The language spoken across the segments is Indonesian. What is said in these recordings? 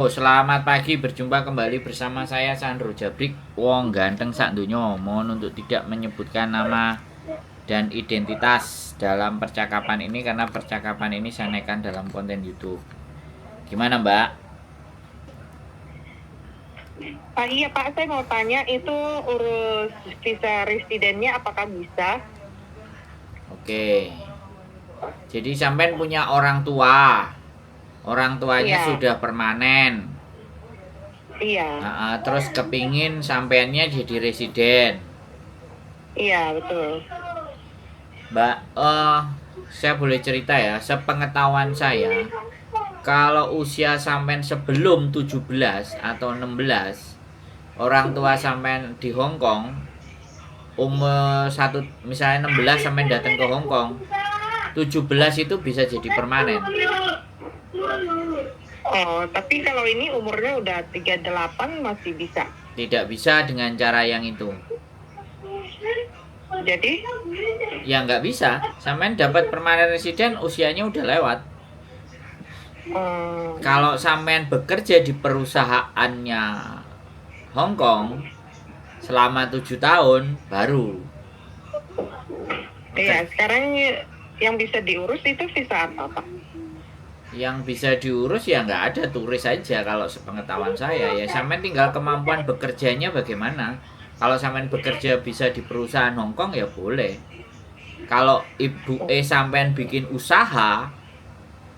Selamat pagi, berjumpa kembali bersama saya Sandro Jabrik. Wong ganteng sak donya. Mohon untuk tidak menyebutkan nama dan identitas dalam percakapan ini karena percakapan ini saya naikkan dalam konten YouTube. Gimana, Mbak? Pak, iya Pak, saya mau tanya itu urus visa residennya apakah bisa? Oke. Jadi sampean punya orang tua. Orang tuanya Iya, sudah permanen. iya, Terus kepingin sampeannya jadi residen. iya betul. Mbak, saya boleh cerita ya, sepengetahuan saya, kalau usia sampean sebelum 17 atau 16, orang tua sampean di Hong Kong, umur satu misalnya 16 sampean datang ke Hong Kong, 17 itu bisa jadi permanen. Oh, tapi kalau ini umurnya udah 38 masih bisa. Tidak bisa dengan cara yang itu. Jadi, Ya nggak bisa. Sampean dapat permanen residen usianya udah lewat. Kalau sampean bekerja di perusahaannya Hong Kong selama 7 tahun baru. iya sekarang yang bisa diurus itu visa apa Pak? Yang bisa diurus ya nggak ada, turis saja kalau sepengetahuan saya. Ya sampean tinggal kemampuan bekerjanya bagaimana. Kalau sampean bekerja bisa di perusahaan Hong Kong ya boleh. Kalau ibu sampean bikin usaha,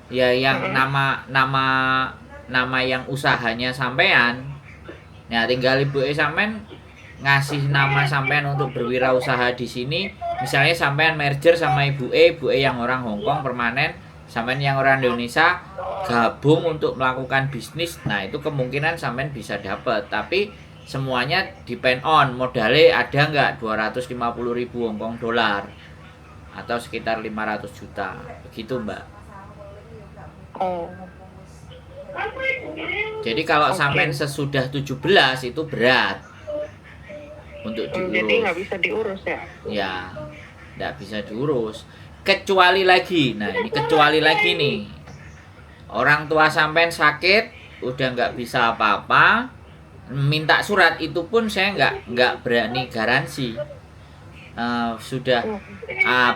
ya yang nama yang usahanya sampean, ya tinggal ibu sampean ngasih nama sampean untuk berwirausaha di sini. Misalnya sampean merger sama ibu yang orang Hong Kong permanen, sampean yang orang Indonesia gabung untuk melakukan bisnis. Nah, itu kemungkinan sampean bisa dapat, tapi semuanya depend on modalnya ada nggak 250.000 Hong Kong dolar atau sekitar 500 juta. Begitu, Mbak. Oh, Jadi kalau oke. sampean sesudah 17 itu berat untuk Jadi nggak diurus. bisa diurus ya? Ya, nggak bisa diurus. Kecuali lagi, nah ini kecuali lagi nih. Orang tua sampean sakit, udah nggak bisa apa-apa, minta surat itu pun saya nggak berani garansi. Sudah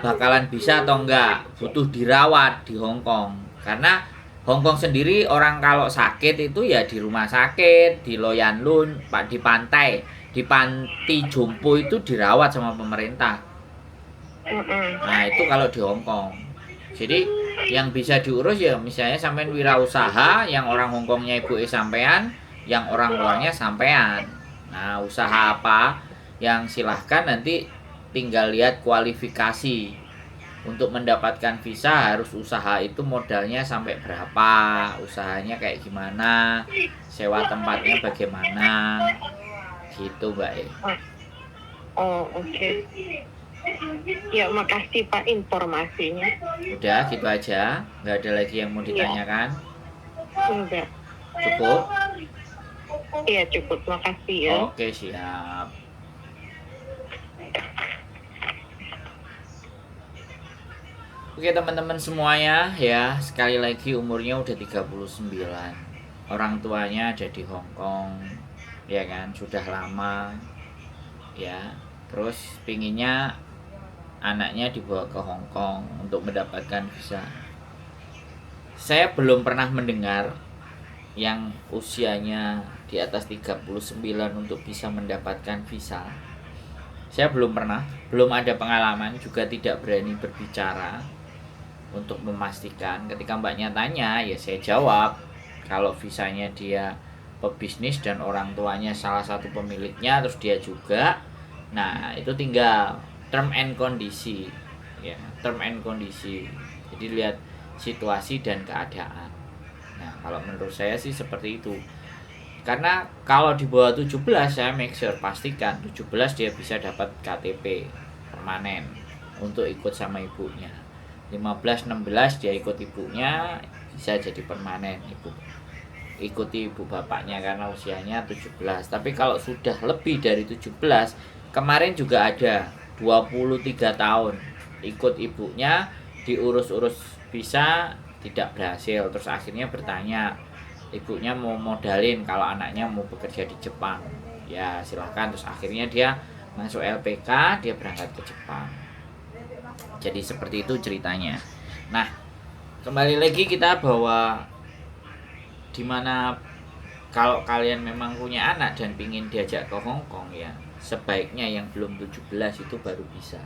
bakalan bisa atau enggak, butuh dirawat di Hong Kong karena Hong Kong sendiri orang kalau sakit itu ya di rumah sakit, di Loyan Lun, di pantai, di panti jompo itu dirawat sama pemerintah. Nah itu kalau di Hong Kong. Jadi yang bisa diurus ya misalnya sampean wirausaha, yang orang Hong Kongnya ibu sampean, yang orang luarnya sampean. Nah usaha apa yang silahkan nanti tinggal lihat kualifikasi. Untuk mendapatkan visa harus usaha itu modalnya sampai berapa, usahanya kayak gimana, sewa tempatnya bagaimana, gitu Mbak. Oh, oke. Ya, makasih Pak informasinya. Udah gitu aja, nggak ada lagi yang mau Iya, ditanyakan. enggak. Cukup. Iya, cukup. Makasih ya. Oke siap. Oke teman-teman semuanya ya, sekali lagi umurnya udah 39. Orang tuanya ada di Hong Kong, ya kan, sudah lama. Ya, terus pinginnya anaknya dibawa ke Hong Kong untuk mendapatkan visa. Saya belum pernah mendengar yang usianya di atas 39 untuk bisa mendapatkan visa. Saya belum pernah, belum ada pengalaman, juga tidak berani berbicara untuk memastikan. Ketika mbaknya tanya, ya saya jawab kalau visanya dia pebisnis dan orang tuanya salah satu pemiliknya, terus dia juga. Nah, itu tinggal term and kondisi. Ya, term and kondisi. Jadi lihat situasi dan keadaan. Nah, kalau menurut saya sih seperti itu. Karena kalau di bawah 17 saya make sure pastikan 17 dia bisa dapat KTP permanen untuk ikut sama ibunya. 15 16 dia ikut ibunya bisa jadi permanen, ikuti ibu bapaknya karena usianya 17. Tapi kalau sudah lebih dari 17, kemarin juga ada 23 tahun ikut ibunya diurus-urus bisa tidak berhasil, terus akhirnya bertanya ibunya mau modalin kalau anaknya mau bekerja di Jepang, ya silahkan. Terus akhirnya dia masuk LPK, dia berangkat ke Jepang. Jadi seperti itu ceritanya. Nah, kembali lagi kita bahwa dimana kalau kalian memang punya anak dan pingin diajak ke Hong Kong, ya sebaiknya yang belum 17 itu baru bisa.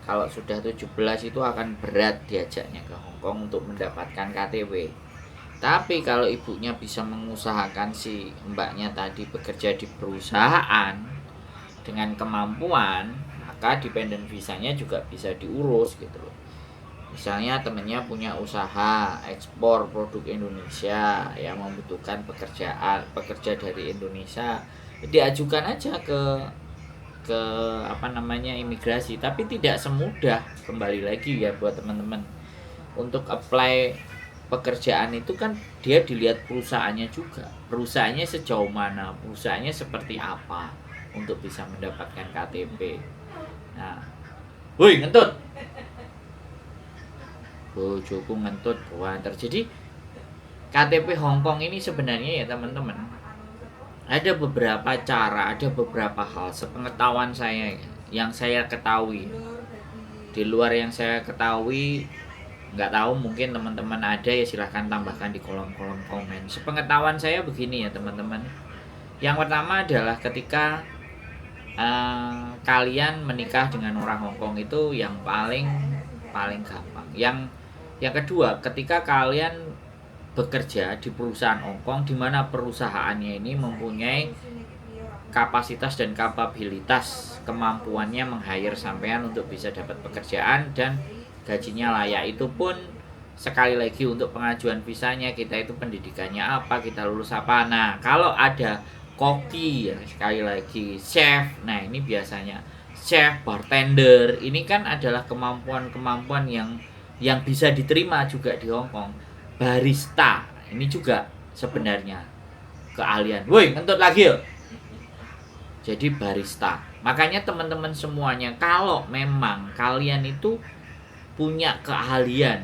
Kalau sudah 17 itu akan berat diajaknya ke Hong Kong untuk mendapatkan KTP. Tapi kalau ibunya bisa mengusahakan si mbaknya tadi bekerja di perusahaan dengan kemampuan, maka dependent visanya juga bisa diurus gitu loh. Misalnya temennya punya usaha ekspor produk Indonesia yang membutuhkan pekerja dari Indonesia, diajukan aja ke imigrasi. Tapi tidak semudah, kembali lagi ya buat teman-teman, untuk apply pekerjaan itu kan dia dilihat perusahaannya juga, perusahaannya sejauh mana, perusahaannya seperti apa untuk bisa mendapatkan KTP. Nah, woi ngentut, bojoku ngentut buanter. Jadi KTP Hong Kong ini sebenarnya ya teman-teman, ada beberapa cara, ada beberapa hal sepengetahuan saya yang saya ketahui. Di luar yang saya ketahui, nggak tahu, mungkin teman-teman ada ya silahkan tambahkan di kolom-kolom komen. Sepengetahuan saya begini ya teman-teman. Yang pertama adalah ketika kalian menikah dengan orang Hong Kong itu yang paling gampang. Yang kedua, ketika kalian bekerja di perusahaan Hong Kong, di mana perusahaannya ini mempunyai kapasitas dan kapabilitas, kemampuannya meng-hire sampean untuk bisa dapat pekerjaan dan gajinya layak. Itu pun sekali lagi untuk pengajuan visanya, kita itu pendidikannya apa, kita lulus apa. Nah, kalau ada koki, ya sekali lagi chef, nah ini biasanya chef, bartender, ini kan adalah kemampuan-kemampuan yang bisa diterima juga di Hong Kong. Barista, ini juga sebenarnya keahlian. Woi, ngentut lagi yuk. Jadi barista. Makanya teman-teman semuanya, kalau memang kalian itu punya keahlian,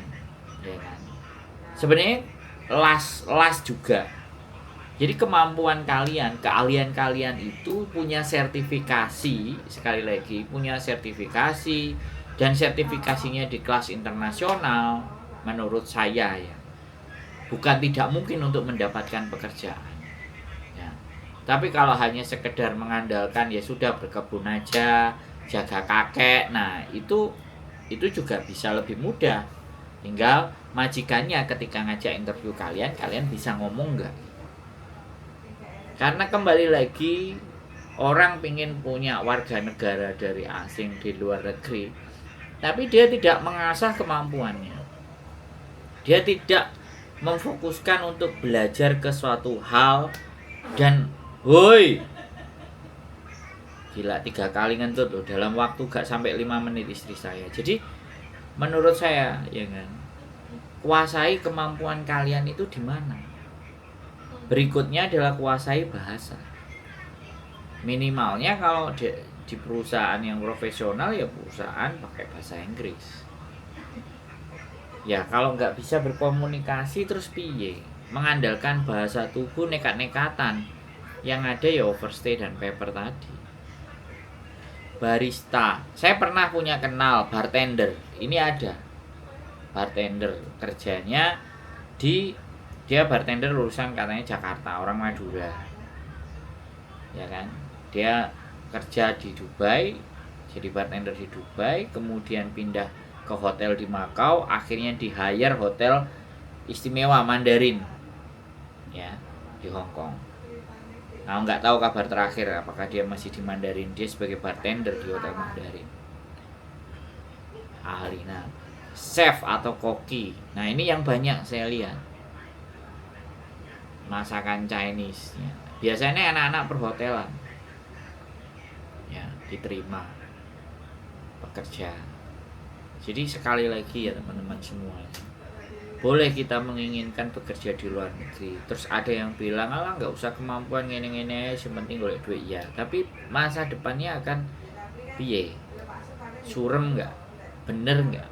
ya kan, sebenarnya las juga. Jadi kemampuan kalian, keahlian kalian itu punya sertifikasi, sekali lagi punya sertifikasi, dan sertifikasinya di kelas internasional. Menurut saya ya, bukan tidak mungkin untuk mendapatkan pekerjaan ya. Tapi kalau hanya sekedar mengandalkan ya sudah berkebun aja, jaga kakek, nah itu juga bisa lebih mudah. Tinggal majikannya ketika ngajak interview kalian bisa ngomong nggak. Karena kembali lagi, orang pingin punya warga negara dari asing di luar negeri, tapi dia tidak mengasah kemampuannya. Dia tidak memfokuskan untuk belajar ke suatu hal. Dan woi, gila 3 kali ngentut loh dalam waktu gak sampai 5 menit istri saya. Jadi menurut saya ya kan, kuasai kemampuan kalian itu di mana. Berikutnya adalah kuasai bahasa. Minimalnya kalau di perusahaan yang profesional ya perusahaan pakai bahasa Inggris. Ya kalau nggak bisa berkomunikasi terus piye? Mengandalkan bahasa tubuh nekat-nekatan. Yang ada ya overstay dan paper tadi. Barista, saya pernah punya kenal bartender. Ini ada bartender, kerjanya dia bartender lulusan katanya Jakarta, orang Madura, ya kan. Dia kerja di Dubai, jadi bartender di Dubai, kemudian pindah ke hotel di Macau, akhirnya di hire hotel istimewa Mandarin ya di Hong Kong. Nah, nggak tahu kabar terakhir apakah dia masih di Mandarin. Dia sebagai bartender di hotel Mandarin, ahli. Nah, chef atau koki, nah ini yang banyak saya lihat, masakan Chinese ya. Biasanya anak-anak perhotelan ya diterima bekerja. Jadi sekali lagi ya teman-teman semuanya, boleh kita menginginkan bekerja di luar negeri. Terus ada yang bilang, alah nggak usah kemampuan ngene-ngene, yang penting golek duit ya. Tapi masa depannya akan piye? Surem nggak? Bener nggak?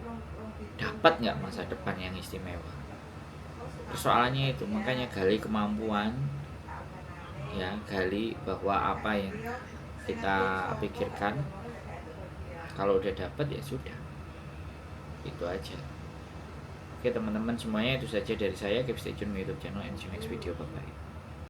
Dapat nggak masa depan yang istimewa? persoalannya itu, makanya gali kemampuan, ya gali bahwa apa yang kita pikirkan, kalau udah dapat ya sudah, itu aja. Oke teman-teman semuanya, itu saja dari saya. Keep stay tune YouTube channel and see you next video. Bye bye.